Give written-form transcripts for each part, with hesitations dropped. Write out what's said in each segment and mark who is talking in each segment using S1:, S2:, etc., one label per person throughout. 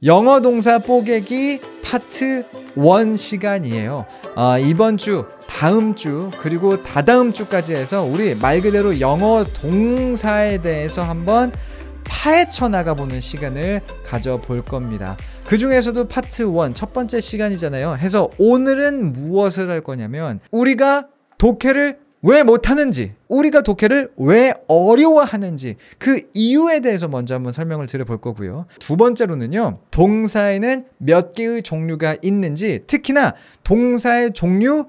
S1: 영어 동사 뽀개기 파트 1 시간이에요. 이번 주, 다음 주, 그리고 다다음 주까지 해서 우리 말 그대로 영어 동사에 대해서 한번 파헤쳐 나가보는 시간을 가져볼 겁니다. 그 중에서도 파트 1, 첫 번째 시간이잖아요. 해서 오늘은 무엇을 할 거냐면 우리가 독해를 왜 못하는지, 우리가 독해를 왜 어려워하는지 그 이유에 대해서 먼저 한번 설명을 드려볼 거고요. 두 번째로는요, 동사에는 몇 개의 종류가 있는지, 특히나 동사의 종류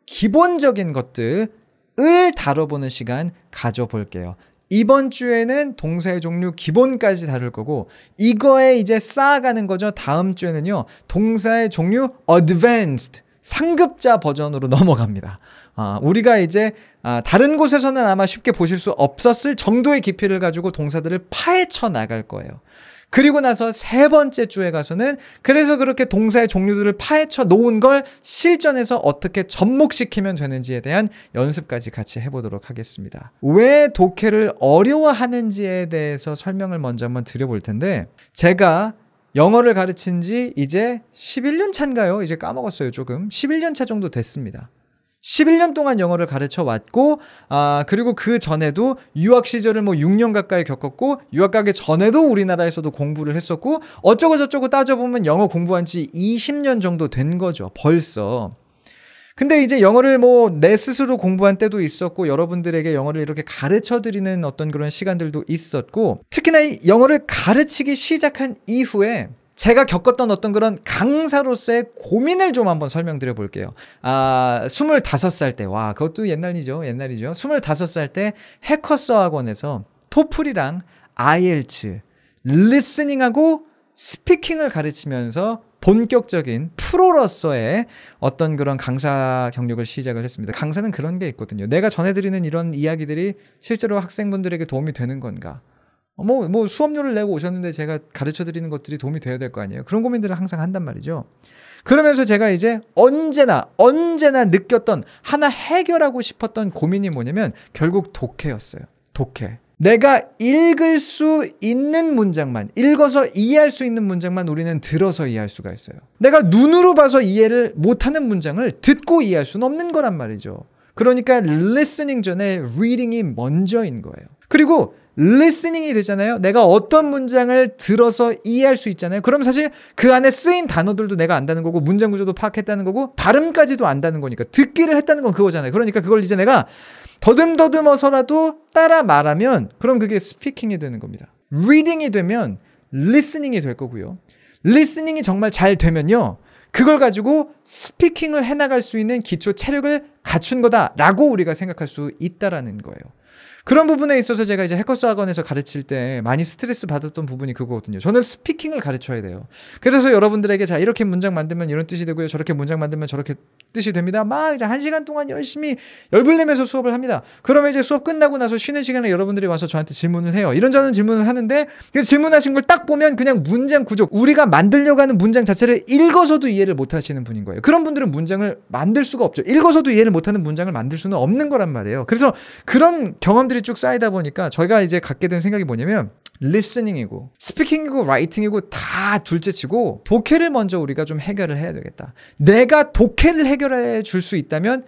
S1: 기본적인 것들을 다뤄보는 시간 가져볼게요. 이번 주에는 동사의 종류 기본까지 다룰 거고, 이거에 이제 쌓아가는 거죠. 다음 주에는요, 동사의 종류 advanced, 상급자 버전으로 넘어갑니다. 우리가 이제 다른 곳에서는 아마 쉽게 보실 수 없었을 정도의 깊이를 가지고 동사들을 파헤쳐 나갈 거예요. 그리고 나서 세 번째 주에 가서는 그래서 그렇게 동사의 종류들을 파헤쳐 놓은 걸 실전에서 어떻게 접목시키면 되는지에 대한 연습까지 같이 해보도록 하겠습니다. 왜 독해를 어려워하는지에 대해서 설명을 먼저 한번 드려볼 텐데, 제가 영어를 가르친 지 이제 11년 차인가요? 이제 까먹었어요, 조금. 11년 차 정도 됐습니다. 11년 동안 영어를 가르쳐 왔고, 그리고 그 전에도 유학 시절을 6년 가까이 겪었고, 유학 가기 전에도 우리나라에서도 공부를 했었고, 어쩌고 저쩌고 따져보면 영어 공부한 지 20년 정도 된 거죠, 벌써. 근데 이제 영어를 내 스스로 공부한 때도 있었고, 여러분들에게 영어를 이렇게 가르쳐 드리는 어떤 그런 시간들도 있었고, 특히나 이 영어를 가르치기 시작한 이후에 제가 겪었던 어떤 그런 강사로서의 고민을 좀 한번 설명드려 볼게요. 25살 때, 와, 그것도 옛날이죠. 25살 때 해커스 학원에서 토플이랑 IELTS, 리스닝하고 스피킹을 가르치면서 본격적인 프로로서의 어떤 그런 강사 경력을 시작을 했습니다. 강사는 그런 게 있거든요. 내가 전해드리는 이런 이야기들이 실제로 학생분들에게 도움이 되는 건가? 수업료를 내고 오셨는데 제가 가르쳐 드리는 것들이 도움이 돼야 될 거 아니에요. 그런 고민들을 항상 한단 말이죠. 그러면서 제가 이제 언제나 느꼈던, 하나 해결하고 싶었던 고민이 뭐냐면 결국 독해였어요. 독해. 내가 읽을 수 있는 문장만, 읽어서 이해할 수 있는 문장만 우리는 들어서 이해할 수가 있어요. 내가 눈으로 봐서 이해를 못하는 문장을 듣고 이해할 수는 없는 거란 말이죠. 그러니까 listening 전에 reading이 먼저인 거예요. 그리고 listening이 되잖아요. 내가 어떤 문장을 들어서 이해할 수 있잖아요. 그럼 사실 그 안에 쓰인 단어들도 내가 안다는 거고, 문장 구조도 파악했다는 거고, 발음까지도 안다는 거니까, 듣기를 했다는 건 그거잖아요. 그러니까 그걸 이제 내가 더듬어서라도 따라 말하면 그럼 그게 스피킹이 되는 겁니다. 리딩이 되면 리스닝이 될 거고요. 리스닝이 정말 잘 되면요, 그걸 가지고 스피킹을 해나갈 수 있는 기초 체력을 갖춘 거다라고 우리가 생각할 수 있다라는 거예요. 그런 부분에 있어서 제가 이제 해커스 학원에서 가르칠 때 많이 스트레스 받았던 부분이 그거거든요. 저는 스피킹을 가르쳐야 돼요. 그래서 여러분들에게 자, 이렇게 문장 만들면 이런 뜻이 되고요, 저렇게 문장 만들면 저렇게 뜻이 됩니다. 막 이제 1시간 동안 열심히 열불 내면서 수업을 합니다. 그러면 이제 수업 끝나고 나서 쉬는 시간에 여러분들이 와서 저한테 질문을 해요. 이런저런 질문을 하는데, 그 질문하신 걸 딱 보면 그냥 문장 구조, 우리가 만들려고 하는 문장 자체를 읽어서도 이해를 못 하시는 분인 거예요. 그런 분들은 문장을 만들 수가 없죠. 읽어서도 이해를 못하는 문장을 만들 수는 없는 거란 말이에요. 그래서 그런 경험들이 쭉 쌓이다 보니까 저희가 이제 갖게 된 생각이 뭐냐면, 리스닝이고 스피킹이고 라이팅이고 다 둘째치고 독해를 먼저 우리가 좀 해결을 해야 되겠다. 내가 독해를 해결해 줄 수 있다면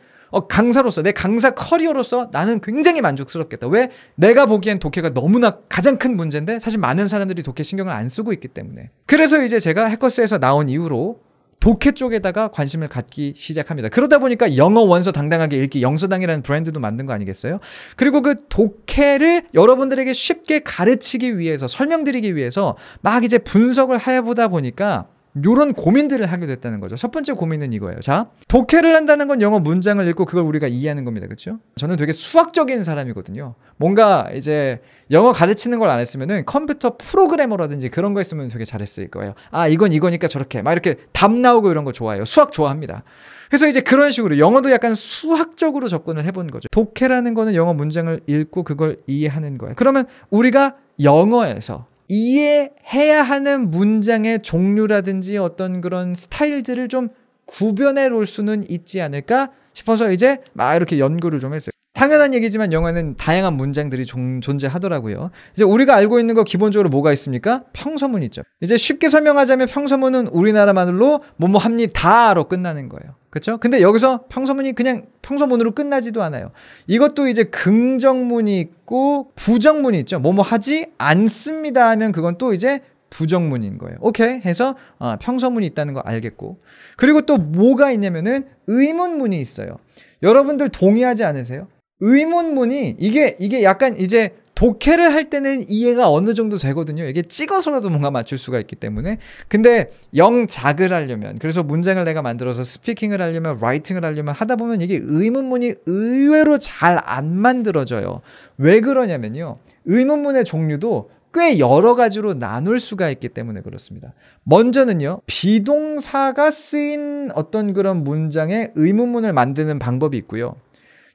S1: 강사로서, 내 강사 커리어로서 나는 굉장히 만족스럽겠다. 왜? 내가 보기엔 독해가 너무나 가장 큰 문제인데 사실 많은 사람들이 독해 신경을 안 쓰고 있기 때문에. 그래서 이제 제가 해커스에서 나온 이후로 독해 쪽에다가 관심을 갖기 시작합니다. 그러다 보니까 영어 원서 당당하게 읽기 영서당이라는 브랜드도 만든 거 아니겠어요? 그리고 그 독해를 여러분들에게 쉽게 가르치기 위해서, 설명드리기 위해서 막 이제 분석을 해보다 보니까 요런 고민들을 하게 됐다는 거죠. 첫 번째 고민은 이거예요. 자, 독해를 한다는 건 영어 문장을 읽고 그걸 우리가 이해하는 겁니다. 그렇죠? 저는 되게 수학적인 사람이거든요. 뭔가 이제 영어 가르치는 걸 안 했으면은 컴퓨터 프로그래머라든지 그런 거 했으면 되게 잘했을 거예요. 이건 이거니까 저렇게 막 이렇게 답 나오고 이런 거 좋아해요. 수학 좋아합니다. 그래서 이제 그런 식으로 영어도 약간 수학적으로 접근을 해본 거죠. 독해라는 거는 영어 문장을 읽고 그걸 이해하는 거예요. 그러면 우리가 영어에서 이해해야 하는 문장의 종류라든지 어떤 그런 스타일들을 좀 구별해 놓을 수는 있지 않을까 싶어서 이제 막 이렇게 연구를 좀 했어요. 당연한 얘기지만 영어에는 다양한 문장들이 존재하더라고요. 이제 우리가 알고 있는 거 기본적으로 뭐가 있습니까? 평서문 있죠. 이제 쉽게 설명하자면 평서문은 우리나라 말로 뭐뭐 합니다로 끝나는 거예요. 그렇죠? 근데 여기서 평서문이 그냥 평서문으로 끝나지도 않아요. 이것도 이제 긍정문이 있고 부정문이 있죠. 뭐뭐 하지 않습니다 하면 그건 또 이제 부정문인 거예요. 오케이 해서 평서문이 있다는 거 알겠고, 그리고 또 뭐가 있냐면은 의문문이 있어요. 여러분들 동의하지 않으세요? 의문문이 이게 약간 이제 독해를 할 때는 이해가 어느 정도 되거든요. 이게 찍어서라도 뭔가 맞출 수가 있기 때문에. 근데 영작을 하려면, 그래서 문장을 내가 만들어서 스피킹을 하려면, 라이팅을 하려면 하다 보면 이게 의문문이 의외로 잘 안 만들어져요. 왜 그러냐면요, 의문문의 종류도 꽤 여러 가지로 나눌 수가 있기 때문에 그렇습니다. 먼저는요, 비동사가 쓰인 어떤 그런 문장에 의문문을 만드는 방법이 있고요.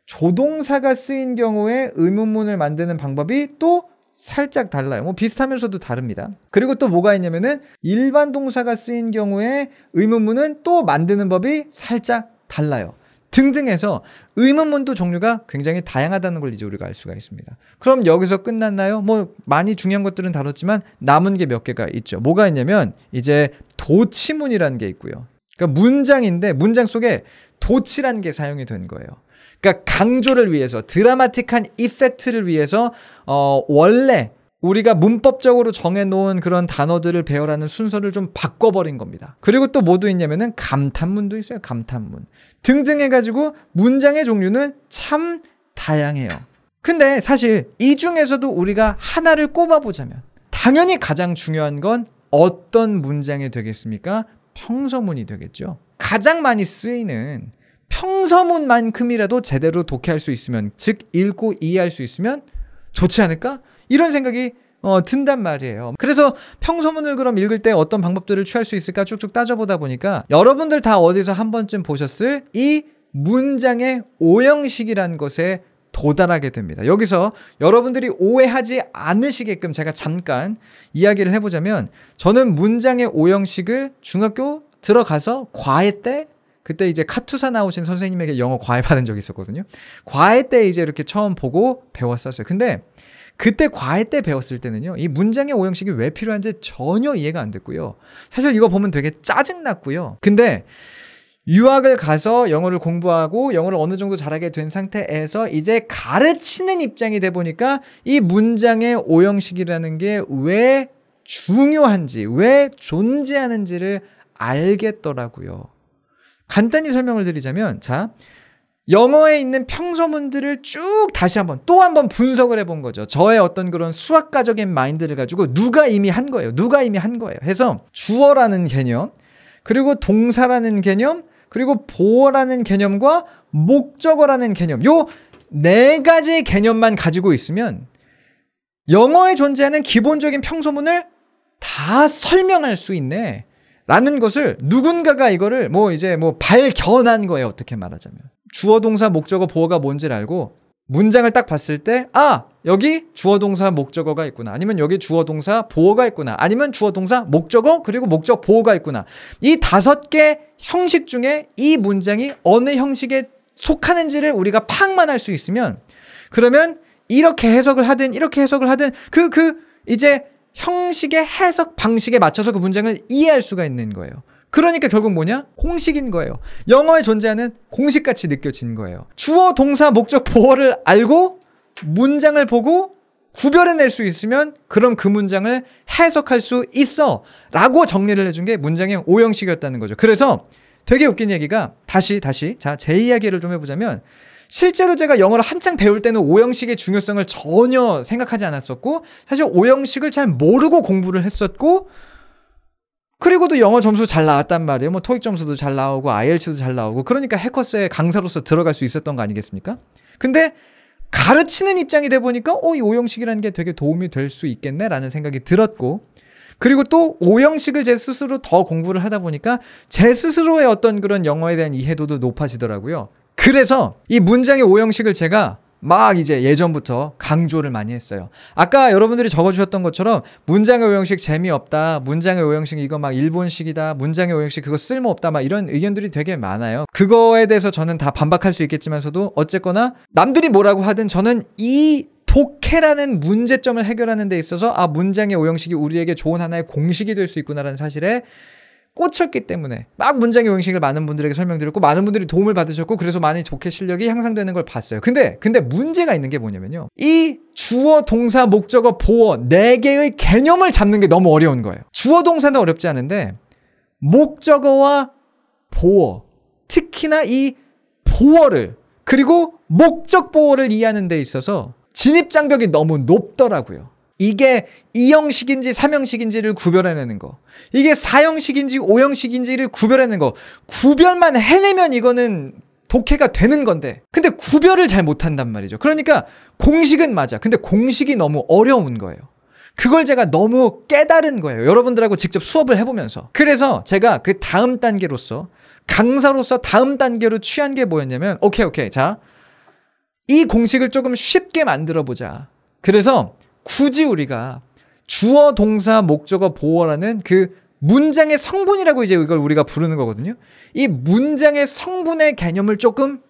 S1: 조동사가 쓰인 경우에 의문문을 만드는 방법이 또 살짝 달라요. 뭐 비슷하면서도 다릅니다. 그리고 또 뭐가 있냐면은 일반 동사가 쓰인 경우에 의문문은 또 만드는 법이 살짝 달라요. 등등해서 의문문도 종류가 굉장히 다양하다는 걸 이제 우리가 알 수가 있습니다. 그럼 여기서 끝났나요? 뭐 많이 중요한 것들은 다뤘지만 남은 게 몇 개가 있죠. 뭐가 있냐면 이제 도치문이라는 게 있고요. 그러니까 문장인데 문장 속에 도치라는 게 사용이 된 거예요. 그러니까 강조를 위해서, 드라마틱한 이펙트를 위해서 원래 우리가 문법적으로 정해놓은 그런 단어들을 배열하는 순서를 좀 바꿔버린 겁니다. 그리고 또 뭐도 있냐면은 감탄문도 있어요. 감탄문 등등 해가지고 문장의 종류는 참 다양해요. 근데 사실 이 중에서도 우리가 하나를 꼽아보자면 당연히 가장 중요한 건 어떤 문장이 되겠습니까? 평서문이 되겠죠. 가장 많이 쓰이는 평서문만큼이라도 제대로 독해할 수 있으면, 즉 읽고 이해할 수 있으면 좋지 않을까? 이런 생각이 든단 말이에요. 그래서 평서문을 그럼 읽을 때 어떤 방법들을 취할 수 있을까 쭉쭉 따져보다 보니까 여러분들 다 어디서 한 번쯤 보셨을 이 문장의 오형식이라는 것에 도달하게 됩니다. 여기서 여러분들이 오해하지 않으시게끔 제가 잠깐 이야기를 해보자면, 저는 문장의 오형식을 중학교 들어가서 과외 때, 그때 이제 카투사 나오신 선생님에게 영어 과외 받은 적이 있었거든요. 과외 때 이제 이렇게 처음 보고 배웠었어요. 근데 그때 과외 때 배웠을 때는요, 이 문장의 오형식이 왜 필요한지 전혀 이해가 안 됐고요. 사실 이거 보면 되게 짜증났고요. 근데 유학을 가서 영어를 공부하고 영어를 어느 정도 잘하게 된 상태에서 이제 가르치는 입장이 돼 보니까 이 문장의 오형식이라는 게 왜 중요한지, 왜 존재하는지를 알겠더라고요. 간단히 설명을 드리자면, 자, 영어에 있는 평서문들을 쭉 다시 또 한 번 분석을 해본 거죠. 저의 어떤 그런 수학가적인 마인드를 가지고 누가 이미 한 거예요. 해서 주어라는 개념, 그리고 동사라는 개념, 그리고 보어라는 개념과 목적어라는 개념, 요 네 가지 개념만 가지고 있으면 영어에 존재하는 기본적인 평서문을 다 설명할 수 있네 라는 것을 누군가가 이거를 발견한 거예요. 어떻게 말하자면 주어 동사 목적어 보어가 뭔지를 알고 문장을 딱 봤을 때, 여기 주어 동사 목적어가 있구나, 아니면 여기 주어 동사 보어가 있구나, 아니면 주어 동사 목적어 그리고 목적 보어가 있구나, 이 5개 형식 중에 이 문장이 어느 형식에 속하는지를 우리가 파악만 할 수 있으면, 그러면 이렇게 해석을 하든 이제 형식의 해석 방식에 맞춰서 그 문장을 이해할 수가 있는 거예요. 그러니까 결국 뭐냐? 공식인 거예요. 영어에 존재하는 공식같이 느껴지는 거예요. 주어, 동사, 목적, 보어를 알고 문장을 보고 구별해낼 수 있으면 그럼 그 문장을 해석할 수 있어 라고 정리를 해준 게 문장의 오형식이었다는 거죠. 그래서 되게 웃긴 얘기가, 다시 자, 제 이야기를 좀 해보자면, 실제로 제가 영어를 한창 배울 때는 오형식의 중요성을 전혀 생각하지 않았었고, 사실 오형식을 잘 모르고 공부를 했었고, 그리고도 영어 점수 잘 나왔단 말이에요. 토익 점수도 잘 나오고 IELTS도 잘 나오고, 그러니까 해커스에 강사로서 들어갈 수 있었던 거 아니겠습니까? 근데 가르치는 입장이 돼 보니까 이 오형식이라는 게 되게 도움이 될 수 있겠네 라는 생각이 들었고, 그리고 또 오형식을 제 스스로 더 공부를 하다 보니까 제 스스로의 어떤 그런 영어에 대한 이해도도 높아지더라고요. 그래서 이 문장의 오형식을 제가 막 이제 예전부터 강조를 많이 했어요. 아까 여러분들이 적어주셨던 것처럼 문장의 오형식 재미없다, 문장의 오형식 이거 막 일본식이다, 문장의 오형식 그거 쓸모없다, 막 이런 의견들이 되게 많아요. 그거에 대해서 저는 다 반박할 수 있겠지만서도 어쨌거나 남들이 뭐라고 하든 저는 이 독해라는 문제점을 해결하는 데 있어서 문장의 오형식이 우리에게 좋은 하나의 공식이 될 수 있구나라는 사실에 꽂혔기 때문에 막 문장의 오형식을 많은 분들에게 설명드렸고 많은 분들이 도움을 받으셨고 그래서 많이 독해 실력이 향상되는 걸 봤어요. 근데 문제가 있는 게 뭐냐면요. 이 주어, 동사, 목적어, 보어 4개의 개념을 잡는 게 너무 어려운 거예요. 주어, 동사는 어렵지 않은데 목적어와 보어, 특히나 이 보어를 그리고 목적 보어를 이해하는 데 있어서 진입장벽이 너무 높더라고요. 이게 2형식인지 3형식인지를 구별해내는 거, 이게 4형식인지 5형식인지를 구별해내는 거, 구별만 해내면 이거는 독해가 되는 건데 근데 구별을 잘 못한단 말이죠. 그러니까 공식은 맞아. 근데 공식이 너무 어려운 거예요. 그걸 제가 너무 깨달은 거예요. 여러분들하고 직접 수업을 해보면서. 그래서 제가 그 다음 단계로서 강사로서 다음 단계로 취한 게 뭐였냐면 오케이 자, 이 공식을 조금 쉽게 만들어보자. 그래서 굳이 우리가 주어, 동사, 목적어, 보어라는 그 문장의 성분이라고 이제 이걸 우리가 부르는 거거든요. 이 문장의 성분의 개념을 조금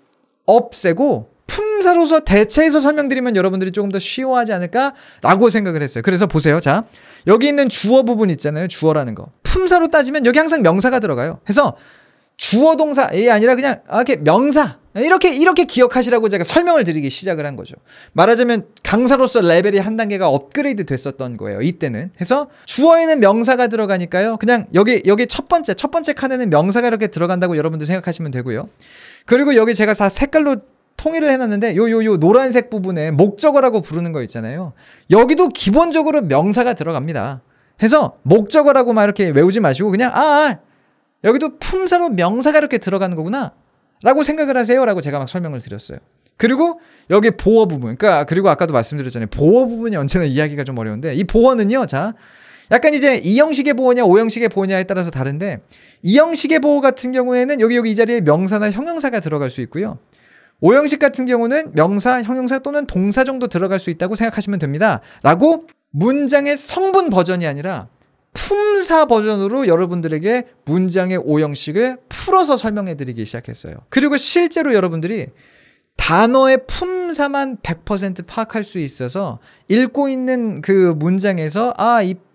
S1: 없애고 품사로서 대체해서 설명드리면 여러분들이 조금 더 쉬워하지 않을까라고 생각을 했어요. 그래서 보세요. 자, 여기 있는 주어 부분 있잖아요. 주어라는 거. 품사로 따지면 여기 항상 명사가 들어가요. 그래서 주어, 동사, 이게 아니라 그냥 이렇게 명사 이렇게 기억하시라고 제가 설명을 드리기 시작을 한 거죠. 말하자면 강사로서 레벨이 한 단계가 업그레이드 됐었던 거예요. 이때는. 해서 주어에는 명사가 들어가니까요. 그냥 여기 첫 번째 칸에는 명사가 이렇게 들어간다고 여러분들 생각하시면 되고요. 그리고 여기 제가 다 색깔로 통일을 해놨는데 요 노란색 부분에 목적어라고 부르는 거 있잖아요. 여기도 기본적으로 명사가 들어갑니다. 해서 목적어라고 막 이렇게 외우지 마시고 그냥 여기도 품사로 명사가 이렇게 들어가는 거구나 라고 생각을 하세요 라고 제가 막 설명을 드렸어요. 그리고 여기 보어 부분, 그리고 아까도 말씀드렸잖아요. 보어 부분이 언제나 이해하기가 좀 어려운데 이 보어는요, 자, 약간 이제 2형식의 보어냐 5형식의 보어냐에 따라서 다른데 2형식의 보어 같은 경우에는 여기 이 자리에 명사나 형용사가 들어갈 수 있고요. 5형식 같은 경우는 명사, 형용사 또는 동사 정도 들어갈 수 있다고 생각하시면 됩니다 라고 문장의 성분 버전이 아니라 품사 버전으로 여러분들에게 문장의 5형식을 풀어서 설명해 드리기 시작했어요. 그리고 실제로 여러분들이 단어의 품사만 100% 파악할 수 있어서 읽고 있는 그 문장에서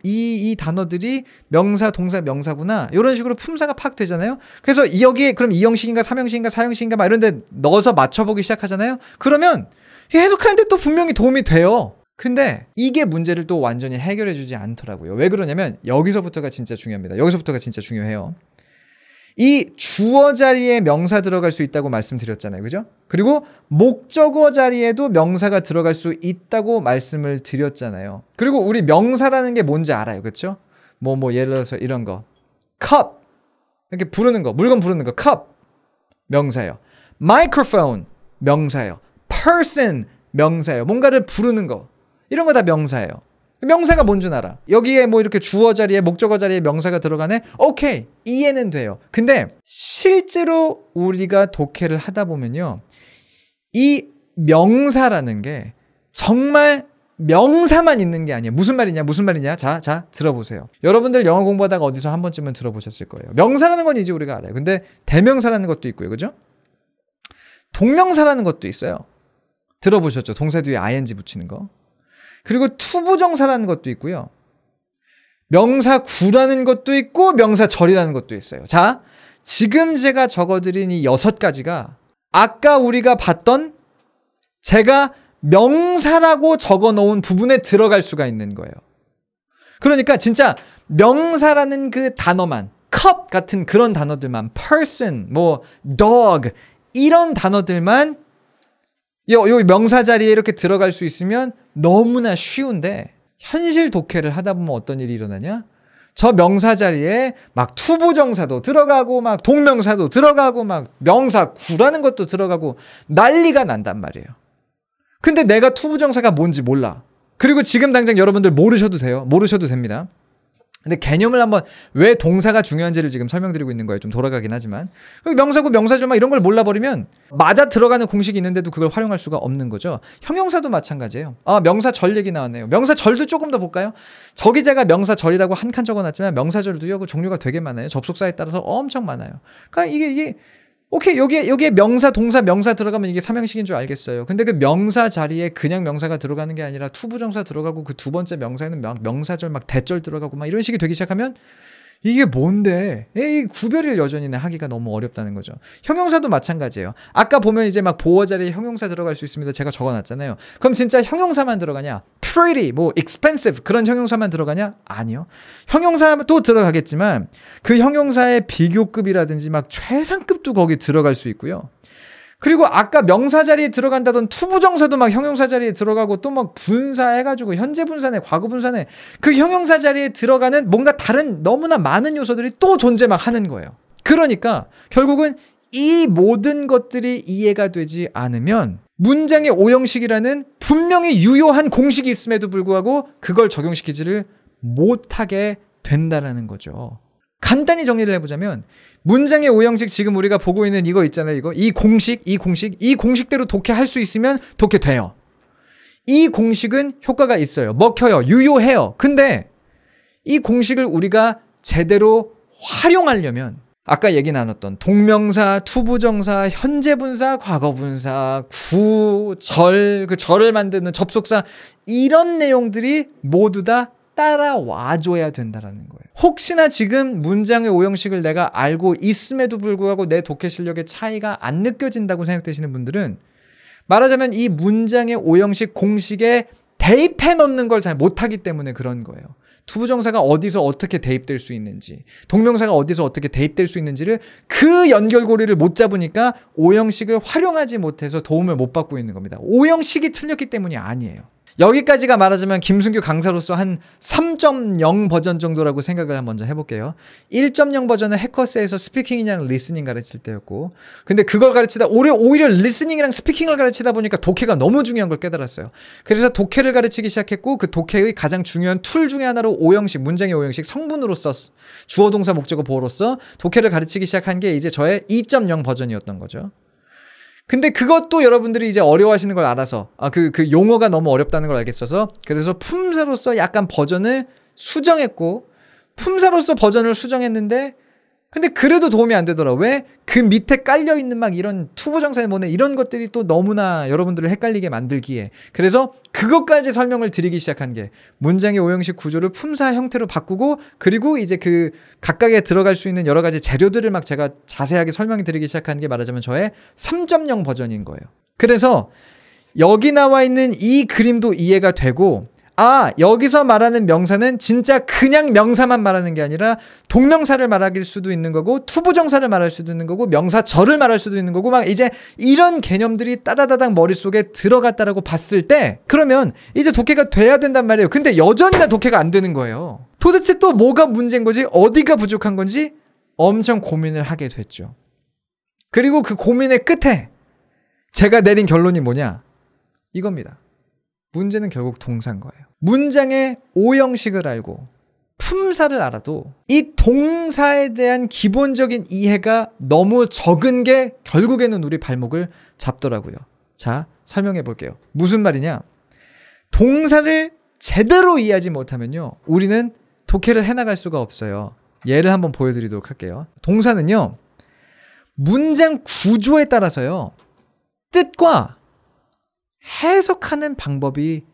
S1: 이 단어들이 명사, 동사, 명사구나 이런 식으로 품사가 파악되잖아요. 그래서 여기에 그럼 2형식인가 3형식인가 4형식인가 막 이런 데 넣어서 맞춰보기 시작하잖아요. 그러면 해석하는데 또 분명히 도움이 돼요. 근데 이게 문제를 또 완전히 해결해 주지 않더라고요. 왜 그러냐면 여기서부터가 진짜 중요합니다. 여기서부터가 진짜 중요해요. 이 주어 자리에 명사 들어갈 수 있다고 말씀드렸잖아요. 그죠? 그리고 목적어 자리에도 명사가 들어갈 수 있다고 말씀을 드렸잖아요. 그리고 우리 명사라는 게 뭔지 알아요. 그렇죠? 뭐 예를 들어서 이런 거. cup 이렇게 부르는 거. 물건 부르는 거. cup 명사예요. microphone 명사예요. person 명사예요. 뭔가를 부르는 거. 이런 거 다 명사예요. 명사가 뭔 줄 알아. 여기에 뭐 이렇게 주어 자리에 목적어 자리에 명사가 들어가네. 오케이. 이해는 돼요. 근데 실제로 우리가 독해를 하다 보면요. 이 명사라는 게 정말 명사만 있는 게 아니에요. 무슨 말이냐? 자, 들어보세요. 여러분들 영어 공부하다가 어디서 한 번쯤은 들어보셨을 거예요. 명사라는 건 이제 우리가 알아요. 근데 대명사라는 것도 있고요. 그죠? 동명사라는 것도 있어요. 들어보셨죠? 동사 뒤에 ing 붙이는 거. 그리고 투부정사라는 것도 있고요. 명사구라는 것도 있고 명사절이라는 것도 있어요. 자, 지금 제가 적어드린 이 6가지가 아까 우리가 봤던 제가 명사라고 적어놓은 부분에 들어갈 수가 있는 거예요. 그러니까 진짜 명사라는 그 단어만, cup 같은 그런 단어들만, person, dog 이런 단어들만 요 명사 자리에 이렇게 들어갈 수 있으면 너무나 쉬운데 현실 독해를 하다 보면 어떤 일이 일어나냐? 저 명사 자리에 막 투부정사도 들어가고 막 동명사도 들어가고 막 명사구라는 것도 들어가고 난리가 난단 말이에요. 근데 내가 투부정사가 뭔지 몰라. 그리고 지금 당장 여러분들 모르셔도 돼요. 모르셔도 됩니다. 근데 개념을 한번 왜 동사가 중요한지를 지금 설명드리고 있는 거예요. 좀 돌아가긴 하지만 명사고 명사절 막 이런 걸 몰라버리면 맞아 들어가는 공식이 있는데도 그걸 활용할 수가 없는 거죠. 형용사도 마찬가지예요. 명사절 얘기 나왔네요. 명사절도 조금 더 볼까요? 저기제가 명사절이라고 한 칸 적어놨지만 명사절도요 그 종류가 되게 많아요. 접속사에 따라서 엄청 많아요. 그러니까 이게 오케이 여기에 명사 동사 명사 들어가면 이게 삼형식인 줄 알겠어요. 근데 그 명사 자리에 그냥 명사가 들어가는 게 아니라 투부정사 들어가고 그 두 번째 명사에는 명사절 막 대절 들어가고 막 이런 식이 되기 시작하면 이게 뭔데? 이 구별을 여전히 하기가 너무 어렵다는 거죠. 형용사도 마찬가지예요. 아까 보면 이제 막 보어 자리에 형용사 들어갈 수 있습니다. 제가 적어놨잖아요. 그럼 진짜 형용사만 들어가냐? pretty, 뭐 expensive 그런 형용사만 들어가냐? 아니요. 형용사도 들어가겠지만 그 형용사의 비교급이라든지 막 최상급도 거기 들어갈 수 있고요. 그리고 아까 명사 자리에 들어간다던 투부정사도 막 형용사 자리에 들어가고 또 막 분사해가지고 현재 분사네 과거 분사네 그 형용사 자리에 들어가는 뭔가 다른 너무나 많은 요소들이 또 존재 막 하는 거예요. 그러니까 결국은 이 모든 것들이 이해가 되지 않으면 문장의 오형식이라는 분명히 유효한 공식이 있음에도 불구하고 그걸 적용시키지를 못하게 된다라는 거죠. 간단히 정리를 해보자면 문장의 오형식 지금 우리가 보고 있는 이거 있잖아요. 이 공식대로 독해할 수 있으면 독해돼요. 이 공식은 효과가 있어요. 먹혀요. 유효해요. 근데 이 공식을 우리가 제대로 활용하려면 아까 얘기 나눴던 동명사, 투부정사, 현재분사, 과거분사, 구, 절, 그 절을 만드는 접속사 이런 내용들이 모두 다 따라와줘야 된다는 거예요. 혹시나 지금 문장의 오형식을 내가 알고 있음에도 불구하고 내 독해 실력의 차이가 안 느껴진다고 생각되시는 분들은 말하자면 이 문장의 오형식 공식에 대입해 넣는 걸 잘 못하기 때문에 그런 거예요. 투부정사가 어디서 어떻게 대입될 수 있는지, 동명사가 어디서 어떻게 대입될 수 있는지를 그 연결고리를 못 잡으니까 오형식을 활용하지 못해서 도움을 못 받고 있는 겁니다. 오형식이 틀렸기 때문이 아니에요. 여기까지가 말하자면 김승규 강사로서 한 3.0 버전 정도라고 생각을 먼저 해볼게요. 1.0 버전은 해커스에서 스피킹이랑 리스닝 가르칠 때였고 근데 그걸 가르치다 오히려 리스닝이랑 스피킹을 가르치다 보니까 독해가 너무 중요한 걸 깨달았어요. 그래서 독해를 가르치기 시작했고 그 독해의 가장 중요한 툴 중에 하나로 오형식, 문장의 오형식 성분으로서 주어 동사 목적어 보어로서 독해를 가르치기 시작한 게 이제 저의 2.0 버전이었던 거죠. 근데 그것도 여러분들이 이제 어려워하시는 걸 알아서 그 용어가 너무 어렵다는 걸 알겠어서 그래서 품사로서 약간 버전을 수정했고 품사로서 버전을 수정했는데 근데 그래도 도움이 안 되더라. 왜? 그 밑에 깔려있는 막 이런 투부정사의 뭐네 이런 것들이 또 너무나 여러분들을 헷갈리게 만들기에 그래서 그것까지 설명을 드리기 시작한 게 문장의 오형식 구조를 품사 형태로 바꾸고 그리고 이제 그 각각에 들어갈 수 있는 여러 가지 재료들을 막 제가 자세하게 설명해 드리기 시작한 게 말하자면 저의 3.0 버전인 거예요. 그래서 여기 나와 있는 이 그림도 이해가 되고 여기서 말하는 명사는 진짜 그냥 명사만 말하는 게 아니라 동명사를 말할 수도 있는 거고 투부정사를 말할 수도 있는 거고 명사절을 말할 수도 있는 거고 막 이제 이런 개념들이 따다다닥 머릿속에 들어갔다라고 봤을 때 그러면 이제 독해가 돼야 된단 말이에요. 근데 여전히 다 독해가 안 되는 거예요. 도대체 또 뭐가 문제인 거지? 어디가 부족한 건지 엄청 고민을 하게 됐죠. 그리고 그 고민의 끝에 제가 내린 결론이 뭐냐? 이겁니다. 문제는 결국 동사인 거예요. 문장의 오형식을 알고 품사를 알아도 이 동사에 대한 기본적인 이해가 너무 적은 게 결국에는 우리 발목을 잡더라고요. 자, 설명해 볼게요. 무슨 말이냐? 동사를 제대로 이해하지 못하면요. 우리는 독해를 해나갈 수가 없어요. 예를 한번 보여드리도록 할게요. 동사는요. 문장 구조에 따라서요. 뜻과 해석하는 방법이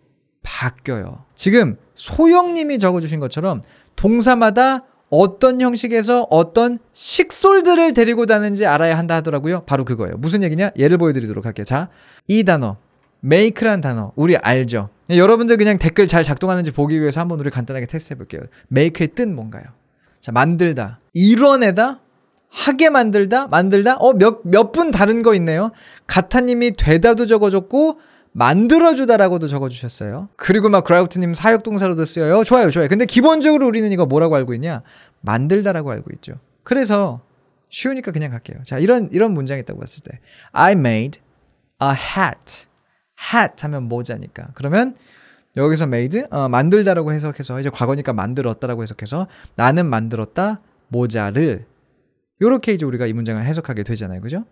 S1: 바뀌어요. 지금 소영님이 적어주신 것처럼 동사마다 어떤 형식에서 어떤 식솔들을 데리고 다는지 알아야 한다 하더라고요. 바로 그거예요. 무슨 얘기냐? 예를 보여드리도록 할게요. 자, 이 단어 make란 단어 우리 알죠? 여러분들 그냥 댓글 잘 작동하는지 보기 위해서 한번 우리 간단하게 테스트 해볼게요. make의 뜻 뭔가요? 자, 만들다, 이뤄내다, 하게 만들다, 몇 분 다른 거 있네요. 가타님이 되다도 적어줬고 만들어주다라고도 적어주셨어요. 그리고 막 그라우트님 사역동사로도 쓰여요. 좋아요. 근데 기본적으로 우리는 이거 뭐라고 알고 있냐? 만들다라고 알고 있죠. 그래서 쉬우니까 그냥 갈게요. 자, 이런 문장이 있다고 봤을 때 I made a hat. hat 하면 모자니까. 그러면 여기서 made 만들다라고 해석해서 이제 과거니까 만들었다라고 해석해서 나는 만들었다 모자를 요렇게 이제 우리가 이 문장을 해석하게 되잖아요. 그죠?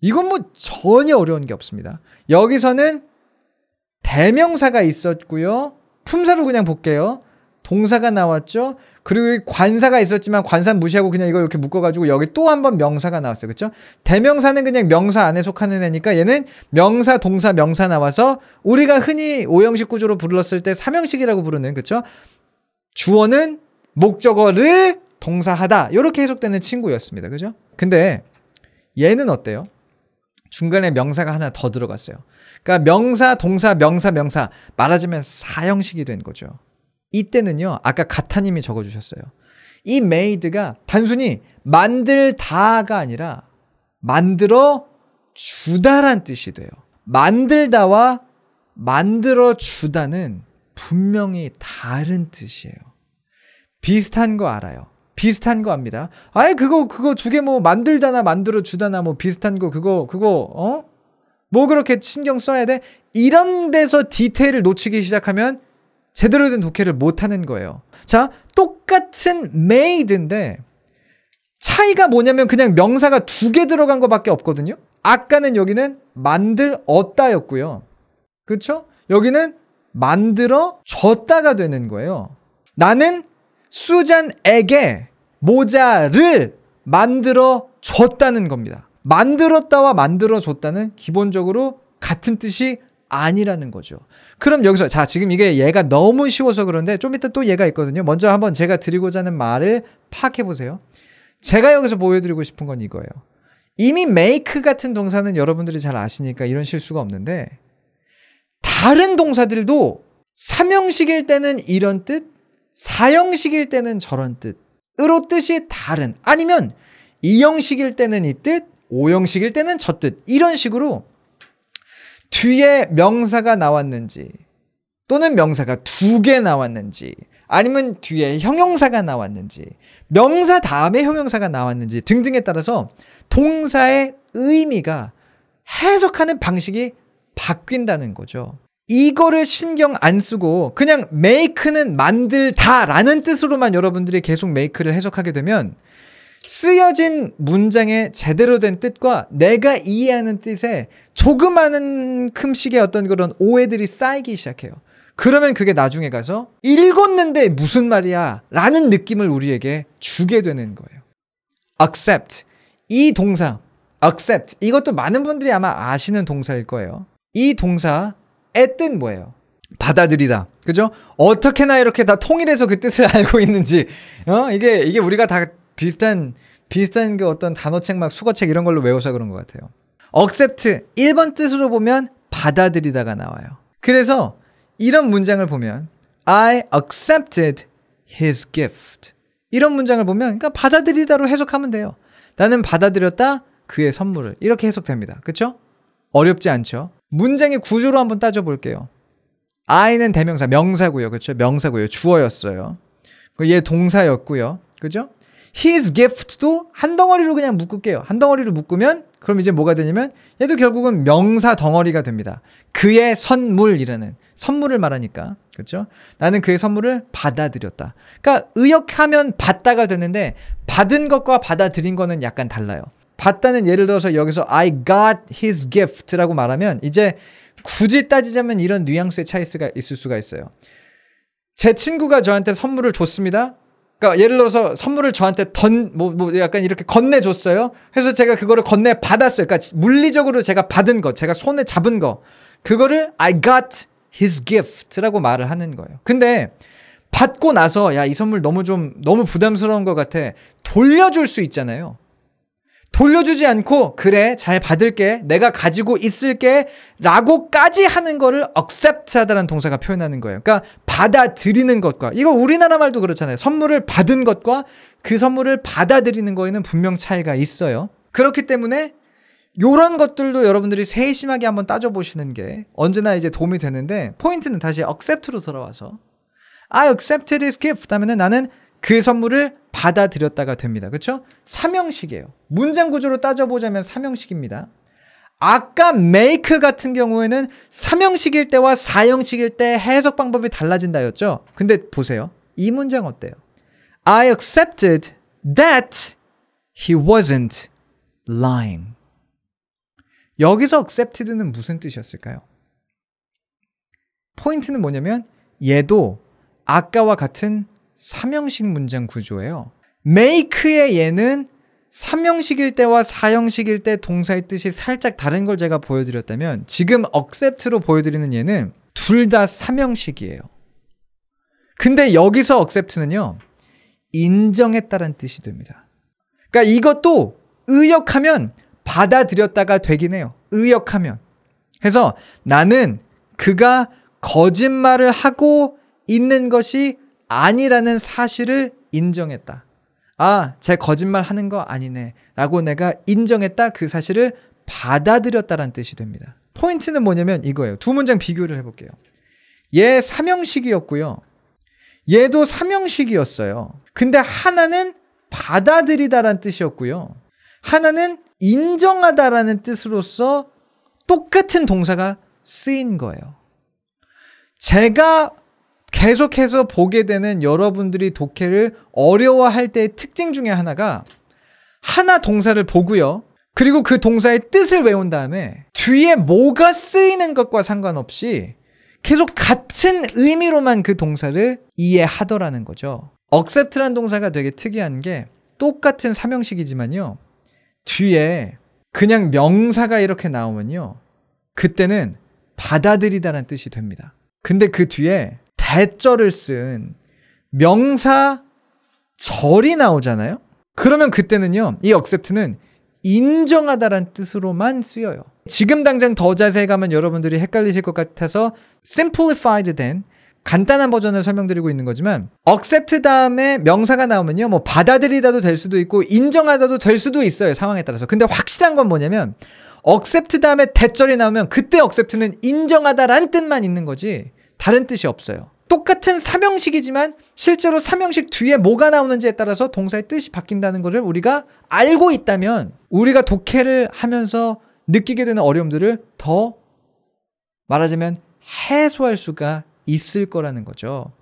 S1: 이건 뭐 전혀 어려운 게 없습니다. 여기서는 대명사가 있었고요. 품사로 그냥 볼게요. 동사가 나왔죠. 그리고 관사가 있었지만 관사 무시하고 그냥 이걸 이렇게 묶어가지고 여기 또 한 번 명사가 나왔어요. 그렇죠? 대명사는 그냥 명사 안에 속하는 애니까 얘는 명사, 동사, 명사 나와서 우리가 흔히 오형식 구조로 불렀을 때 삼형식이라고 부르는 그렇죠? 주어는 목적어를 동사하다 이렇게 해석되는 친구였습니다. 그죠? 근데 얘는 어때요? 중간에 명사가 하나 더 들어갔어요. 그러니까 명사, 동사, 명사, 명사 말하자면 사형식이 된 거죠. 이때는요. 아까 가타님이 적어주셨어요. 이 made가 단순히 만들다가 아니라 만들어 주다란 뜻이 돼요. 만들다와 만들어 주다는 분명히 다른 뜻이에요. 비슷한 거 알아요. 비슷한 거 압니다. 아예 그거 두 개 뭐 만들다나 만들어 주다나 뭐 비슷한 거 그거 뭐 그렇게 신경 써야 돼? 이런 데서 디테일을 놓치기 시작하면 제대로 된 독해를 못하는 거예요. 자, 똑같은 made인데 차이가 뭐냐면 그냥 명사가 두 개 들어간 거밖에 없거든요. 아까는 여기는 만들었다였고요. 그렇죠? 여기는 만들어 줬다가 되는 거예요. 나는 수잔에게 모자를 만들어 줬다는 겁니다. 만들었다와 만들어 줬다는 기본적으로 같은 뜻이 아니라는 거죠. 그럼 여기서 자 지금 이게 얘가 너무 쉬워서 그런데 좀 이따 또 얘가 있거든요. 먼저 한번 제가 드리고자 하는 말을 파악해 보세요. 제가 여기서 보여드리고 싶은 건 이거예요. 이미 make 같은 동사는 여러분들이 잘 아시니까 이런 실수가 없는데 다른 동사들도 삼형식일 때는 이런 뜻, 사형식일 때는 저런 뜻으로 뜻이 다른 아니면 이형식일 때는 이 뜻, 오형식일 때는 저 뜻 이런 식으로 뒤에 명사가 나왔는지 또는 명사가 두 개 나왔는지 아니면 뒤에 형용사가 나왔는지 명사 다음에 형용사가 나왔는지 등등에 따라서 동사의 의미가 해석하는 방식이 바뀐다는 거죠. 이거를 신경 안 쓰고 그냥 make는 만들다라는 뜻으로만 여러분들이 계속 make를 해석하게 되면 쓰여진 문장의 제대로 된 뜻과 내가 이해하는 뜻에 조그마한큼씩의 어떤 그런 오해들이 쌓이기 시작해요. 그러면 그게 나중에 가서 읽었는데 무슨 말이야 라는 느낌을 우리에게 주게 되는 거예요. accept 이 동사 accept 이것도 많은 분들이 아마 아시는 동사일 거예요. 이 동사의 뜻 뭐예요? 받아들이다. 그죠? 어떻게나 이렇게 다 통일해서 그 뜻을 알고 있는지 이게 우리가 다 비슷한 그 어떤 단어책 막 수거책 이런 걸로 외워서 그런 것 같아요. accept 1번 뜻으로 보면 받아들이다가 나와요. 그래서 이런 문장을 보면 I accepted his gift 이런 문장을 보면 그러니까 받아들이다로 해석하면 돼요. 나는 받아들였다 그의 선물을 이렇게 해석됩니다. 그렇죠? 어렵지 않죠? 문장의 구조로 한번 따져볼게요. I는 대명사 명사고요. 그렇죠? 명사고요. 주어였어요. 얘 동사였고요. 그죠? His gift도 한 덩어리로 그냥 묶을게요. 한 덩어리로 묶으면 그럼 이제 뭐가 되냐면 얘도 결국은 명사 덩어리가 됩니다. 그의 선물이라는 선물을 말하니까 그렇죠? 나는 그의 선물을 받아들였다. 그러니까 의역하면 받다가 되는데 받은 것과 받아들인 거는 약간 달라요. 받다는 예를 들어서 여기서 I got his gift라고 말하면 이제 굳이 따지자면 이런 뉘앙스의 차이가 있을 수가 있어요. 제 친구가 저한테 선물을 줬습니다. 그러니까 예를 들어서 선물을 저한테 약간 이렇게 건네줬어요. 그래서 제가 그거를 건네받았어요. 그러니까 물리적으로 제가 받은 거, 제가 손에 잡은 거, 그거를 I got his gift라고 말을 하는 거예요. 근데 받고 나서 야, 이 선물 너무 부담스러운 것 같아. 돌려줄 수 있잖아요. 돌려주지 않고 그래 잘 받을게 내가 가지고 있을게 라고까지 하는 거를 accept 하다라는 동사가 표현하는 거예요. 그러니까 받아들이는 것과 이거 우리나라 말도 그렇잖아요. 선물을 받은 것과 그 선물을 받아들이는 거에는 분명 차이가 있어요. 그렇기 때문에 이런 것들도 여러분들이 세심하게 한번 따져보시는 게 언제나 이제 도움이 되는데 포인트는 다시 accept로 돌아와서 I accepted his gift 하면은 나는 그 선물을 받아들였다가 됩니다. 그렇죠? 삼형식이에요. 문장 구조로 따져보자면 삼형식입니다. 아까 make 같은 경우에는 3형식일 때와 4형식일 때 해석 방법이 달라진다였죠. 근데 보세요. 이 문장 어때요? I accepted that he wasn't lying. 여기서 accepted는 무슨 뜻이었을까요? 포인트는 뭐냐면 얘도 아까와 같은 3형식 문장 구조예요. make의 얘는 3형식일 때와 4형식일 때 동사의 뜻이 살짝 다른 걸 제가 보여드렸다면 지금 accept로 보여드리는 얘는 둘 다 3형식이에요. 근데 여기서 accept는요. 인정했다는 뜻이 됩니다. 그러니까 이것도 의역하면 받아들였다가 되긴 해요. 의역하면. 그래서 나는 그가 거짓말을 하고 있는 것이 아니라는 사실을 인정했다. 아, 제 거짓말 하는 거 아니네 라고 내가 인정했다. 그 사실을 받아들였다라는 뜻이 됩니다. 포인트는 뭐냐면 이거예요. 두 문장 비교를 해볼게요. 얘 3형식이었고요. 얘도 3형식이었어요. 근데 하나는 받아들이다라는 뜻이었고요. 하나는 인정하다라는 뜻으로서 똑같은 동사가 쓰인 거예요. 제가 계속해서 보게 되는 여러분들이 독해를 어려워할 때의 특징 중에 하나가 하나 동사를 보고요. 그리고 그 동사의 뜻을 외운 다음에 뒤에 뭐가 쓰이는 것과 상관없이 계속 같은 의미로만 그 동사를 이해하더라는 거죠. accept라는 동사가 되게 특이한 게 똑같은 3형식이지만요. 뒤에 그냥 명사가 이렇게 나오면요. 그때는 받아들이다라는 뜻이 됩니다. 근데 그 뒤에 대절을 쓴 명사 절이 나오잖아요. 그러면 그때는요. 이 accept는 인정하다라는 뜻으로만 쓰여요. 지금 당장 더 자세히 가면 여러분들이 헷갈리실 것 같아서 simplified 된 간단한 버전을 설명드리고 있는 거지만 accept 다음에 명사가 나오면요. 뭐 받아들이다도 될 수도 있고 인정하다도 될 수도 있어요. 상황에 따라서. 근데 확실한 건 뭐냐면 accept 다음에 대절이 나오면 그때 accept는 인정하다라는 뜻만 있는 거지 다른 뜻이 없어요. 똑같은 3형식이지만 실제로 3형식 뒤에 뭐가 나오는지에 따라서 동사의 뜻이 바뀐다는 것을 우리가 알고 있다면 우리가 독해를 하면서 느끼게 되는 어려움들을 더 말하자면 해소할 수가 있을 거라는 거죠.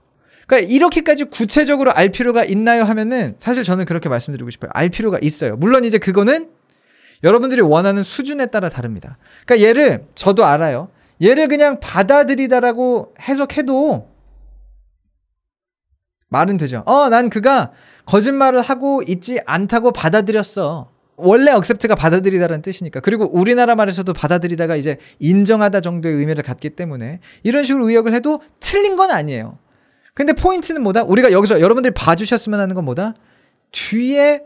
S1: 그러니까 이렇게까지 구체적으로 알 필요가 있나요 하면은 사실 저는 그렇게 말씀드리고 싶어요. 알 필요가 있어요. 물론 이제 그거는 여러분들이 원하는 수준에 따라 다릅니다. 그러니까 얘를 저도 알아요. 얘를 그냥 받아들이다라고 해석해도 말은 되죠. 난 그가 거짓말을 하고 있지 않다고 받아들였어. 원래 accept가 받아들이다라는 뜻이니까. 그리고 우리나라 말에서도 받아들이다가 이제 인정하다 정도의 의미를 갖기 때문에 이런 식으로 의역을 해도 틀린 건 아니에요. 근데 포인트는 뭐다? 우리가 여기서 여러분들이 봐주셨으면 하는 건 뭐다? 뒤에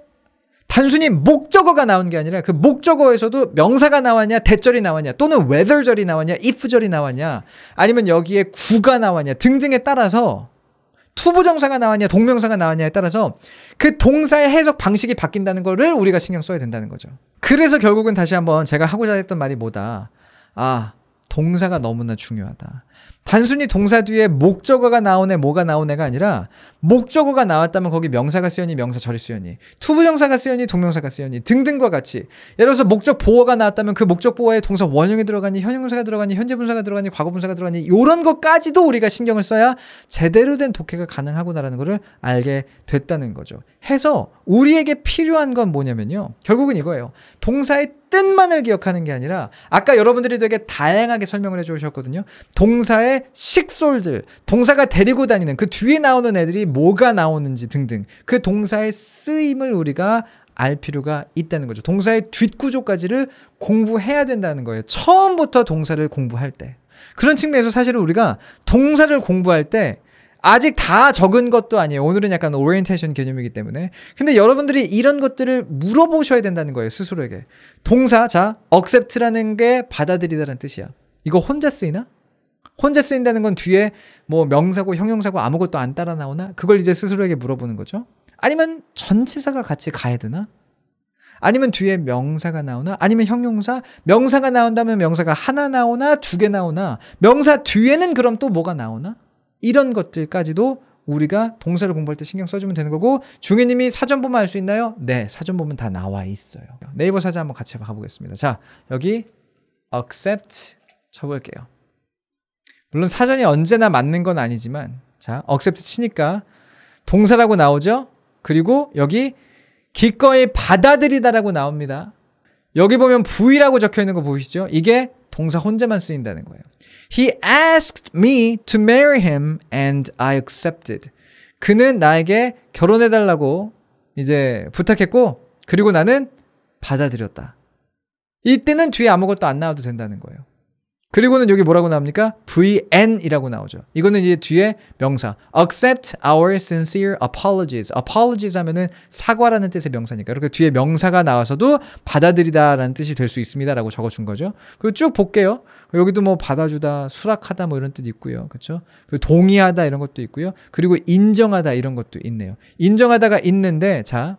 S1: 단순히 목적어가 나온 게 아니라 그 목적어에서도 명사가 나왔냐, 대절이 나왔냐, 또는 whether절이 나왔냐, if절이 나왔냐, 아니면 여기에 구가 나왔냐 등등에 따라서 투부정사가 나왔냐 동명사가 나왔냐에 따라서 그 동사의 해석 방식이 바뀐다는 거를 우리가 신경 써야 된다는 거죠. 그래서 결국은 다시 한번 제가 하고자 했던 말이 뭐다. 동사가 너무나 중요하다. 단순히 동사 뒤에 목적어가 나오네 뭐가 나오네가 아니라 목적어가 나왔다면 거기 명사가 쓰였니 명사절이 쓰였니 투부정사가 쓰였니 동명사가 쓰였니 등등과 같이 예를 들어서 목적 보어가 나왔다면 그 목적 보어에 동사 원형이 들어가니 현형사가 들어가니 현재분사가 들어가니 과거분사가 들어가니 이런 것까지도 우리가 신경을 써야 제대로 된 독해가 가능하구나라는 것을 알게 됐다는 거죠. 해서 우리에게 필요한 건 뭐냐면요. 결국은 이거예요. 동사의 뜻만을 기억하는 게 아니라 아까 여러분들이 되게 다양하게 설명을 해주셨거든요. 동사의 식솔들, 동사가 데리고 다니는 그 뒤에 나오는 애들이 뭐가 나오는지 등등 그 동사의 쓰임을 우리가 알 필요가 있다는 거죠. 동사의 뒷구조까지를 공부해야 된다는 거예요. 처음부터 동사를 공부할 때. 그런 측면에서 사실은 우리가 동사를 공부할 때 아직 다 적은 것도 아니에요. 오늘은 약간 오리엔테이션 개념이기 때문에. 근데 여러분들이 이런 것들을 물어보셔야 된다는 거예요. 스스로에게. 동사, accept라는 게 받아들이다라는 뜻이야. 이거 혼자 쓰이나? 혼자 쓰인다는 건 뒤에 뭐 명사고 형용사고 아무것도 안 따라 나오나? 그걸 이제 스스로에게 물어보는 거죠. 아니면 전치사가 같이 가야 되나? 아니면 뒤에 명사가 나오나? 아니면 형용사? 명사가 나온다면 명사가 하나 나오나? 두 개 나오나? 명사 뒤에는 그럼 또 뭐가 나오나? 이런 것들까지도 우리가 동사를 공부할 때 신경 써주면 되는 거고 중혜님이 사전 보면 알 수 있나요? 네, 사전 보면 다 나와 있어요. 네이버 사전 한번 같이 가보겠습니다. 자, 여기 accept 쳐볼게요. 물론 사전이 언제나 맞는 건 아니지만 자, accept 치니까 동사라고 나오죠? 그리고 여기 기꺼이 받아들이다라고 나옵니다. 여기 보면 V라고 적혀있는 거 보이시죠? 이게 동사 혼자만 쓰인다는 거예요. He asked me to marry him and I accepted. 그는 나에게 결혼해달라고 이제 부탁했고 그리고 나는 받아들였다. 이때는 뒤에 아무것도 안 나와도 된다는 거예요. 그리고는 여기 뭐라고 나옵니까? VN이라고 나오죠. 이거는 이제 뒤에 명사 accept our sincere apologies. apologies 하면은 사과라는 뜻의 명사니까 이렇게 뒤에 명사가 나와서도 받아들이다라는 뜻이 될 수 있습니다 라고 적어준 거죠. 그리고 쭉 볼게요. 여기도 뭐 받아주다, 수락하다 뭐 이런 뜻 있고요. 그렇죠? 그리고 동의하다 이런 것도 있고요. 그리고 인정하다 이런 것도 있네요. 인정하다가 있는데 자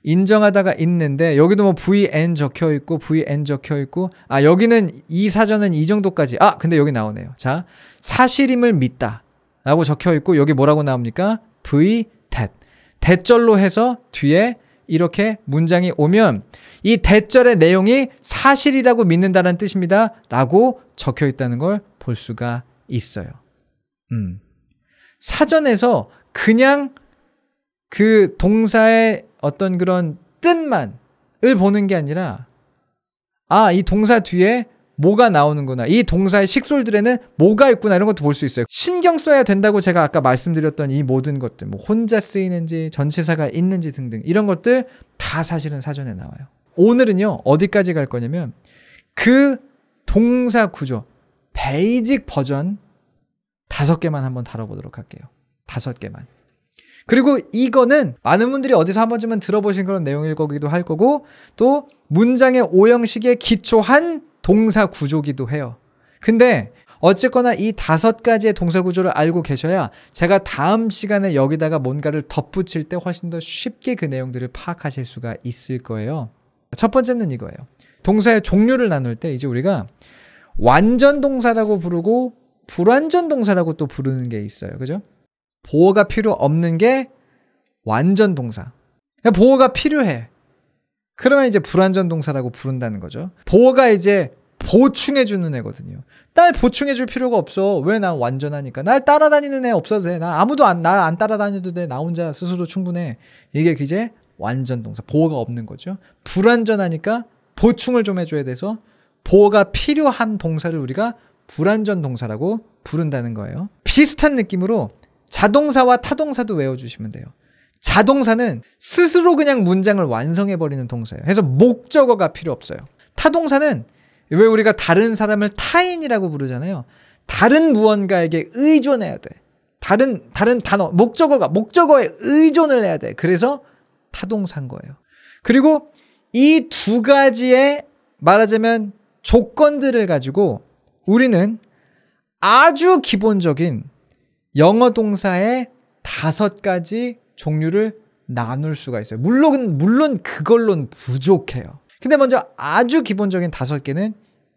S1: 인정하다가 있는데 여기도 뭐 VN 적혀있고 VN 적혀있고 여기는 이 사전은 이 정도까지 근데 여기 나오네요. 자 사실임을 믿다 라고 적혀있고 여기 뭐라고 나옵니까? V that 대절로 해서 뒤에 이렇게 문장이 오면 이 대절의 내용이 사실이라고 믿는다는 뜻입니다 라고 적혀있다는 걸 볼 수가 있어요. 사전에서 그냥 그 동사의 어떤 그런 뜻만을 보는 게 아니라 이 동사 뒤에 뭐가 나오는구나. 이 동사의 식솔들에는 뭐가 있구나 이런 것도 볼 수 있어요. 신경 써야 된다고 제가 아까 말씀드렸던 이 모든 것들 뭐 혼자 쓰이는지 전치사가 있는지 등등 이런 것들 다 사실은 사전에 나와요. 오늘은요 어디까지 갈 거냐면 그 동사 구조 베이직 버전 5개만 한번 다뤄보도록 할게요. 5개만. 그리고 이거는 많은 분들이 어디서 한 번쯤은 들어보신 그런 내용일 거기도 할 거고 또 문장의 오형식에 기초한 동사 구조기도 해요. 근데 어쨌거나 이 5가지의 동사 구조를 알고 계셔야 제가 다음 시간에 여기다가 뭔가를 덧붙일 때 훨씬 더 쉽게 그 내용들을 파악하실 수가 있을 거예요. 첫 번째는 이거예요. 동사의 종류를 나눌 때 이제 우리가 완전 동사라고 부르고 불완전 동사라고 또 부르는 게 있어요. 그죠? 보어가 필요 없는 게 완전 동사. 보어가 필요해. 그러면 이제 불완전 동사라고 부른다는 거죠. 보어가 이제 보충해주는 애거든요. 날 보충해줄 필요가 없어. 왜? 난 완전하니까. 날 따라다니는 애 없어도 돼. 나 아무도 나 안 따라다녀도 돼. 나 혼자 스스로 충분해. 이게 이제 완전 동사. 보어가 없는 거죠. 불완전하니까 보충을 좀 해줘야 돼서 보어가 필요한 동사를 우리가 불완전 동사라고 부른다는 거예요. 비슷한 느낌으로 자동사와 타동사도 외워주시면 돼요. 자동사는 스스로 그냥 문장을 완성해버리는 동사예요. 그래서 목적어가 필요 없어요. 타동사는 왜 우리가 다른 사람을 타인이라고 부르잖아요. 다른 무언가에게 의존해야 돼. 다른 단어, 목적어에 의존을 해야 돼. 그래서 타동사인 거예요. 그리고 이 2가지의 말하자면 조건들을 가지고 우리는 아주 기본적인 영어 동사의 5가지 종류를 나눌 수가 있어요. 물론 그걸로는 부족해요. 근데 먼저 아주 기본적인 5개는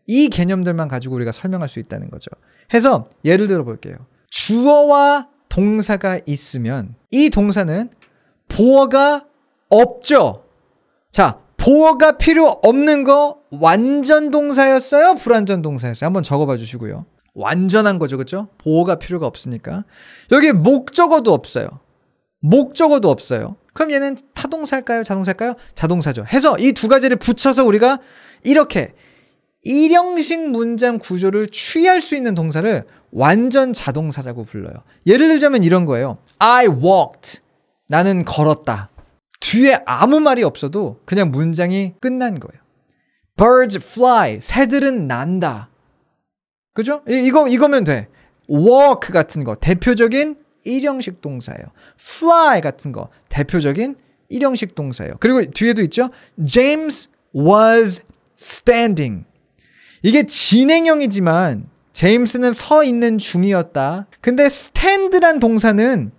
S1: 이 개념들만 가지고 우리가 설명할 수 있다는 거죠. 해서 예를 들어 볼게요. 주어와 동사가 있으면 이 동사는 보어가 없죠. 자, 보어가 필요 없는 거 완전 동사였어요? 불완전 동사였어요? 한번 적어봐 주시고요. 완전한 거죠. 그렇죠? 보어가 필요가 없으니까. 여기 목적어도 없어요. 그럼 얘는 타동사일까요? 자동사일까요? 자동사죠. 해서 이 2가지를 붙여서 우리가 이렇게 일형식 문장 구조를 취할 수 있는 동사를 완전 자동사라고 불러요. 예를 들자면 이런 거예요. I walked. 나는 걸었다. 뒤에 아무 말이 없어도 그냥 문장이 끝난 거예요. Birds fly. 새들은 난다. 그죠? 이거면 돼. walk 같은 거 대표적인 일형식 동사예요. fly 같은 거 대표적인 일형식 동사예요. 그리고 뒤에도 있죠. James was standing. 이게 진행형이지만 제임스는 서 있는 중이었다. 근데 stand란 동사는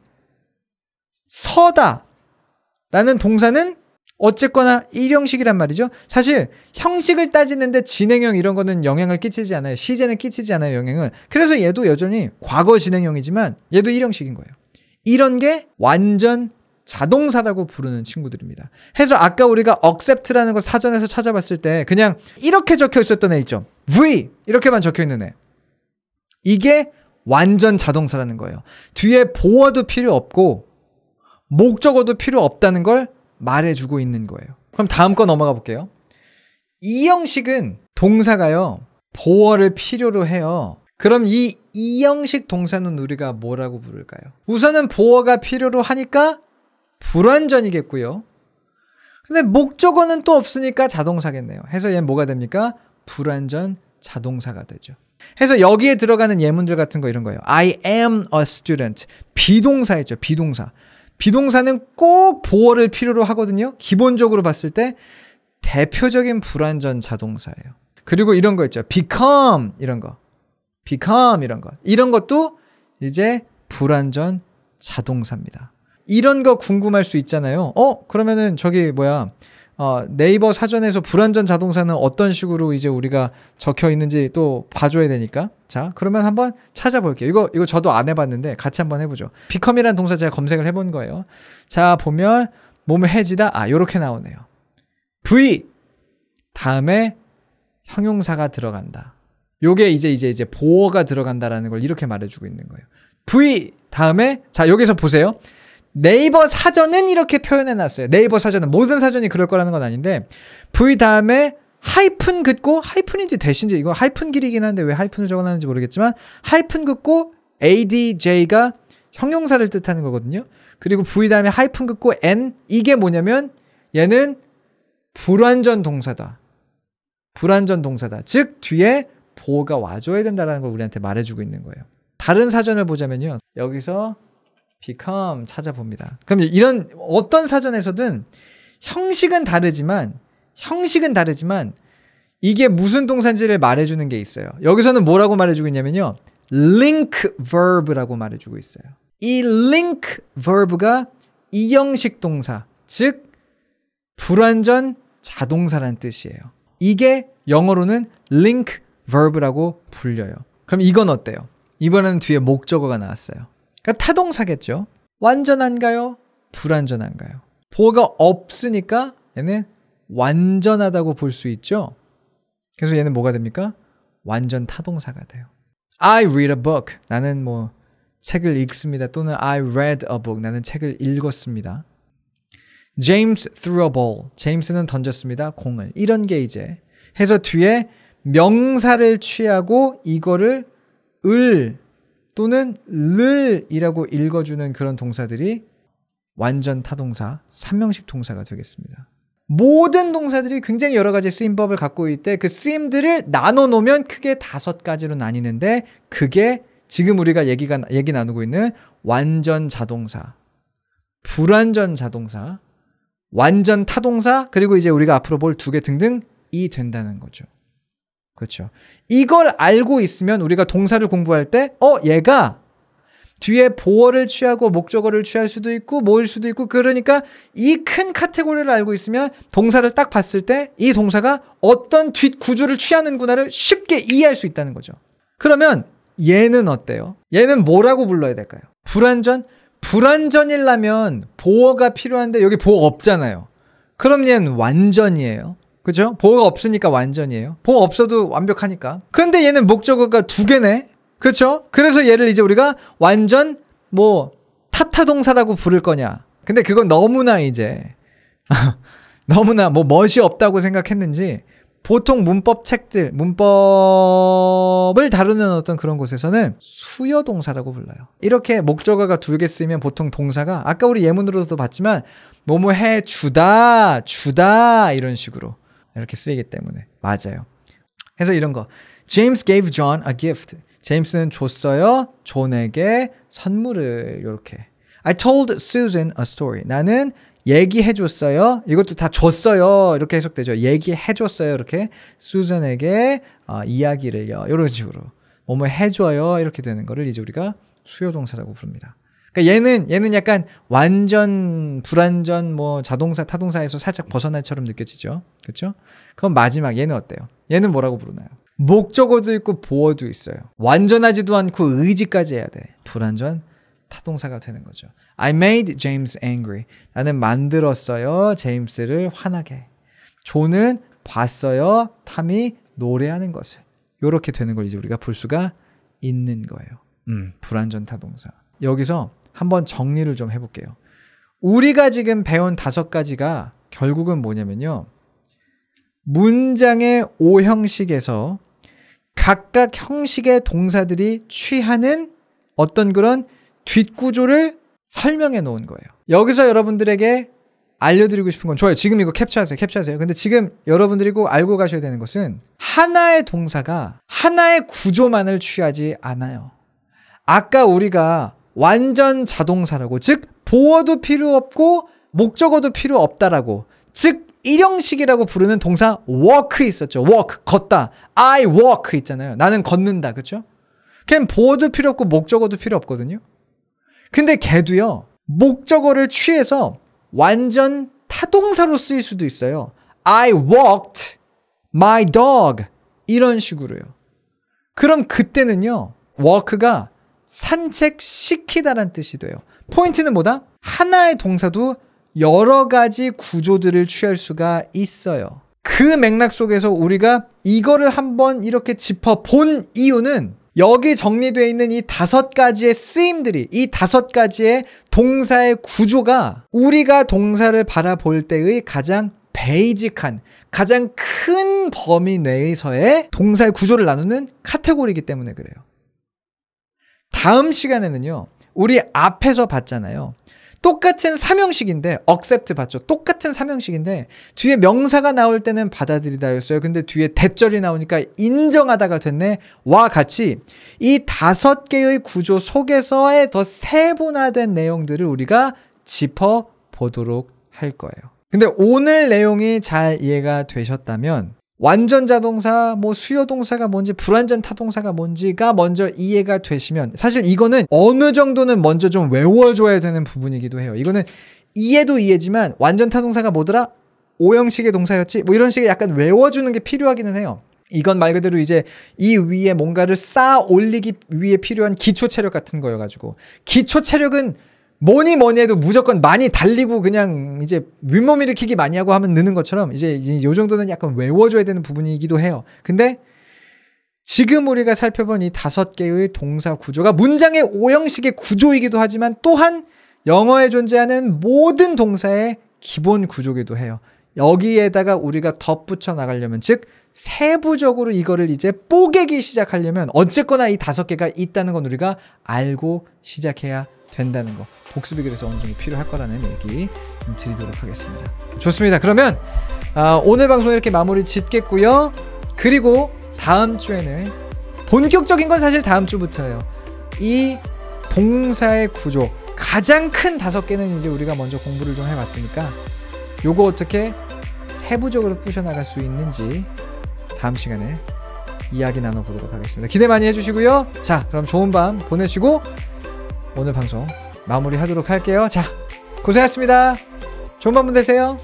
S1: 서다 라는 동사는 어쨌거나 일형식이란 말이죠. 사실 형식을 따지는데 진행형 이런 거는 영향을 끼치지 않아요. 시제는 끼치지 않아요, 영향을. 그래서 얘도 여전히 과거 진행형이지만 얘도 일형식인 거예요. 이런 게 완전 자동사라고 부르는 친구들입니다. 해서 아까 우리가 accept라는 거 사전에서 찾아봤을 때 그냥 이렇게 적혀 있었던 애 있죠. V 이렇게만 적혀 있는 애. 이게 완전 자동사라는 거예요. 뒤에 보어도 필요 없고 목적어도 필요 없다는 걸 말해주고 있는 거예요. 그럼 다음 거 넘어가 볼게요. 이 형식은 동사가요. 보어를 필요로 해요. 그럼 이 형식 동사는 우리가 뭐라고 부를까요? 우선은 보어가 필요로 하니까 불완전이겠고요. 근데 목적어는 또 없으니까 자동사겠네요. 해서 얘는 뭐가 됩니까? 불완전 자동사가 되죠. 해서 여기에 들어가는 예문들 같은 거 이런 거예요. I am a student. 비동사였죠. 비동사. 비동사는 꼭 보어를 필요로 하거든요. 기본적으로 봤을 때 대표적인 불완전 자동사예요. 그리고 이런 거 있죠. become 이런 거. become 이런 거. 이런 것도 이제 불완전 자동사입니다. 이런 거 궁금할 수 있잖아요. 그러면은 저기 네이버 사전에서 불완전 자동사는 어떤 식으로 이제 우리가 적혀 있는지 또 봐줘야 되니까. 자, 그러면 한번 찾아볼게요. 이거 저도 안 해봤는데 같이 한번 해보죠. become이라는 동사 제가 검색을 해본 거예요. 자, 보면 몸을 해지다. 요렇게 나오네요. V 다음에 형용사가 들어간다. 요게 이제 보어가 들어간다라는 걸 이렇게 말해주고 있는 거예요. V 다음에 자 여기서 보세요. 네이버 사전은 이렇게 표현해놨어요. 네이버 사전은 모든 사전이 그럴 거라는 건 아닌데 V 다음에 하이픈 긋고 하이픈인지 대신지 이거 하이픈 길이긴 한데 왜 하이픈을 적어놨는지 모르겠지만 하이픈 긋고 ADJ가 형용사를 뜻하는 거거든요. 그리고 V 다음에 하이픈 긋고 N 이게 뭐냐면 얘는 불완전 동사다. 불완전 동사다. 즉 뒤에 보어가 와줘야 된다는 걸 우리한테 말해주고 있는 거예요. 다른 사전을 보자면요. 여기서 become 찾아봅니다. 그럼 이런 어떤 사전에서든 형식은 다르지만 이게 무슨 동사인지를 말해주는 게 있어요. 여기서는 뭐라고 말해주고 있냐면요. link verb라고 말해주고 있어요. 이 link verb가 이형식 동사, 즉 불완전 자동사라는 뜻이에요. 이게 영어로는 link verb라고 불려요. 그럼 이건 어때요? 이번에는 뒤에 목적어가 나왔어요. 그러니까 타동사겠죠. 완전한가요? 불완전한가요? 보어가 없으니까 얘는 완전하다고 볼 수 있죠. 그래서 얘는 뭐가 됩니까? 완전 타동사가 돼요. I read a book. 나는 책을 읽습니다. 또는 I read a book. 나는 책을 읽었습니다. James threw a ball. 제임스는 던졌습니다. 공을. 이런 게 이제 해서 뒤에 명사를 취하고 이거를 을 또는 를이라고 읽어주는 그런 동사들이 완전 타동사, 3형식 동사가 되겠습니다. 모든 동사들이 굉장히 여러 가지 쓰임법을 갖고 있대. 그 쓰임들을 나눠 놓으면 크게 5가지로 나뉘는데 그게 지금 우리가 얘기 나누고 있는 완전 자동사, 불완전 자동사, 완전 타동사, 그리고 이제 우리가 앞으로 볼 2개 등등이 된다는 거죠. 그렇죠. 이걸 알고 있으면 우리가 동사를 공부할 때 얘가 뒤에 보어를 취하고 목적어를 취할 수도 있고 뭐일 수도 있고 그러니까 이 큰 카테고리를 알고 있으면 동사를 딱 봤을 때 이 동사가 어떤 뒷구조를 취하는구나를 쉽게 이해할 수 있다는 거죠. 그러면 얘는 어때요? 얘는 뭐라고 불러야 될까요? 불완전? 불완전이려면 보어가 필요한데 여기 보어 없잖아요. 그럼 얘는 완전이에요. 그죠? 보어가 없으니까 완전이에요. 보어 없어도 완벽하니까. 근데 얘는 목적어가 2개네. 그렇죠? 그래서 얘를 이제 우리가 완전 타타동사라고 부를 거냐. 근데 그건 너무나 이제 너무나 멋이 없다고 생각했는지 보통 문법 책들, 문법을 다루는 어떤 그런 곳에서는 수여동사라고 불러요. 이렇게 목적어가 2개 쓰이면 보통 동사가 아까 우리 예문으로도 봤지만 뭐뭐 해 주다 이런 식으로 이렇게 쓰이기 때문에 맞아요. 그래서 이런 거 James gave John a gift. 제임스는 줬어요. 존에게 선물을 이렇게. I told Susan a story. 나는 얘기해줬어요. 이것도 다 줬어요. 이렇게 해석되죠. 얘기해줬어요. 이렇게 수잔에게 이야기를요. 이런 식으로 뭐뭐 해줘요. 이렇게 되는 거를 이제 우리가 수요동사라고 부릅니다. 그러니까 얘는 약간 완전 불완전 자동사 타동사에서 살짝 벗어날처럼 느껴지죠. 그렇죠? 그럼 마지막 얘는 어때요? 얘는 뭐라고 부르나요? 목적어도 있고 보어도 있어요. 완전하지도 않고 의지까지 해야 돼. 불완전 타동사가 되는 거죠. I made James angry. 나는 만들었어요. 제임스를 화나게. 존은 봤어요. 탐이 노래하는 것을. 이렇게 되는 걸 이제 우리가 볼 수가 있는 거예요. 불완전 타동사. 여기서 한번 정리를 좀 해볼게요. 우리가 지금 배운 5가지가 결국은 뭐냐면요. 문장의 오형식에서 각각 형식의 동사들이 취하는 어떤 그런 뒷구조를 설명해 놓은 거예요. 여기서 여러분들에게 알려드리고 싶은 건 좋아요. 지금 이거 캡처하세요. 근데 지금 여러분들이 꼭 알고 가셔야 되는 것은 하나의 동사가 하나의 구조만을 취하지 않아요. 아까 우리가 완전 자동사라고, 즉 보어도 필요 없고 목적어도 필요 없다라고, 즉 일형식이라고 부르는 동사 walk 있었죠. walk, 걷다. I walk 있잖아요. 나는 걷는다. 그렇죠? 걔는 보어도 필요 없고 목적어도 필요 없거든요. 근데 걔도요. 목적어를 취해서 완전 타동사로 쓰일 수도 있어요. I walked my dog 이런 식으로요. 그럼 그때는요. walk가 산책시키다라는 뜻이 돼요. 포인트는 뭐다? 하나의 동사도 여러 가지 구조들을 취할 수가 있어요. 그 맥락 속에서 우리가 이거를 한번 이렇게 짚어본 이유는 여기 정리되어 있는 이 5가지의 쓰임들이, 이 5가지의 동사의 구조가 우리가 동사를 바라볼 때의 가장 베이직한, 가장 큰 범위 내에서의 동사의 구조를 나누는 카테고리이기 때문에 그래요. 다음 시간에는요, 우리 앞에서 봤잖아요. 똑같은 삼형식인데, accept 봤죠? 똑같은 삼형식인데 뒤에 명사가 나올 때는 받아들이다였어요. 근데 뒤에 대절이 나오니까 인정하다가 됐네. 와 같이 이 5개의 구조 속에서의 더 세분화된 내용들을 우리가 짚어보도록 할 거예요. 근데 오늘 내용이 잘 이해가 되셨다면 완전 자동사, 뭐 수요 동사가 뭔지, 불완전 타동사가 뭔지가 먼저 이해가 되시면, 사실 이거는 어느 정도는 먼저 좀 외워줘야 되는 부분이기도 해요. 이거는 이해도 이해지만 완전 타동사가 뭐더라? 오형식의 동사였지? 뭐 이런 식의 약간 외워주는 게 필요하기는 해요. 이건 말 그대로 이제 이 위에 뭔가를 쌓아 올리기 위해 필요한 기초 체력 같은 거여가지고, 기초 체력은 뭐니 해도 무조건 많이 달리고 그냥 이제 윗몸 일으키기 많이 하고 하면 느는 것처럼 이제 요 정도는 약간 외워줘야 되는 부분이기도 해요. 근데 지금 우리가 살펴본 이 5개의 동사 구조가 문장의 오형식의 구조이기도 하지만 또한 영어에 존재하는 모든 동사의 기본 구조이기도 해요. 여기에다가 우리가 덧붙여 나가려면, 즉 세부적으로 이거를 이제 뽀개기 시작하려면 어쨌거나 이 5개가 있다는 건 우리가 알고 시작해야 된다는 거, 복습이 그래서 어느 정도 필요할 거라는 얘기 좀 드리도록 하겠습니다. 좋습니다. 그러면 오늘 방송 이렇게 마무리 짓겠고요. 그리고 다음 주에는 본격적인 건 사실 다음 주부터예요. 이 동사의 구조 가장 큰 5개는 이제 우리가 먼저 공부를 좀 해봤으니까 요거 어떻게 세부적으로 부셔나갈 수 있는지 다음 시간에 이야기 나눠보도록 하겠습니다. 기대 많이 해주시고요. 자, 그럼 좋은 밤 보내시고 오늘 방송 마무리하도록 할게요. 자, 고생하셨습니다. 좋은 밤 되세요.